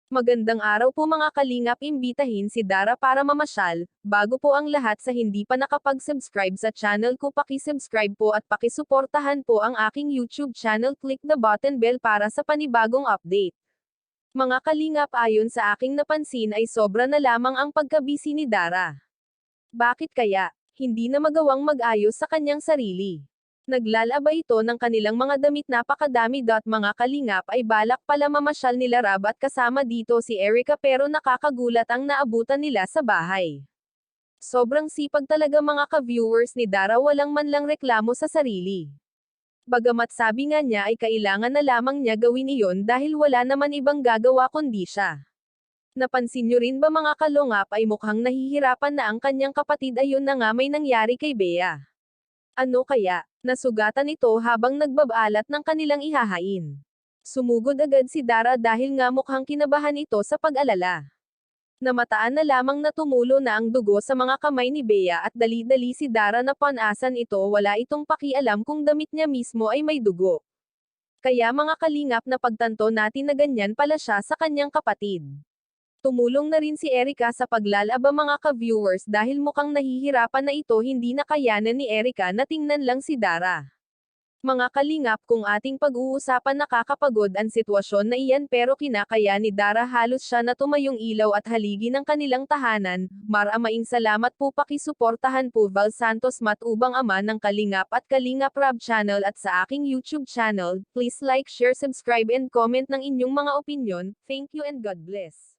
Magandang araw po mga kalingap, imbitahin si Dara para mamasyal. Bago po ang lahat, sa hindi pa nakapag-subscribe sa channel ko, paki-subscribe po at paki-suportahan po ang aking YouTube channel, click the button bell para sa panibagong update. Mga kalingap, ayon sa aking napansin ay sobra na lamang ang pagkabisi ni Dara. Bakit kaya? Hindi na magawang mag-ayos sa kanyang sarili. Naglalaba ito ng kanilang mga damit, napakadami. Mga kalingap, ay balak pala mamasyal nila Rab at kasama dito si Erica, pero nakakagulat ang naabutan nila sa bahay. Sobrang sipag talaga mga ka-viewers ni Dara, walang man lang reklamo sa sarili. Bagamat sabi nga niya ay kailangan na lamang niya gawin iyon dahil wala naman ibang gagawa kundi siya. Napansin nyo rin ba mga kalungap, ay mukhang nahihirapan na ang kanyang kapatid, ayun na nga may nangyari kay Bea. Ano kaya? Nasugatan ito habang nagbabalat ng kanilang ihahain. Sumugod agad si Dara dahil nga mukhang kinabahan ito sa pag-alala. Namataan na lamang na tumulo na ang dugo sa mga kamay ni Bea at dali-dali si Dara na panasan ito, wala itong pakialam kung damit niya mismo ay may dugo. Kaya mga kalingap, na pagtanto natin na ganyan pala siya sa kanyang kapatid. Tumulong na rin si Erica sa paglalaba mga ka-viewers dahil mukhang nahihirapan na ito, hindi na kayanan ni Erica na tingnan lang si Dara. Mga kalingap, kung ating pag-uusapan, nakakapagod ang sitwasyon na iyan, pero kinakaya ni Dara, halos siya na tumayong ilaw at haligi ng kanilang tahanan. Maraming salamat po, pakisuportahan po Val Santos Matubang, ama ng Kalingap at Kalingap Rab channel, at sa aking YouTube channel. Please like, share, subscribe and comment ng inyong mga opinyon. Thank you and God bless.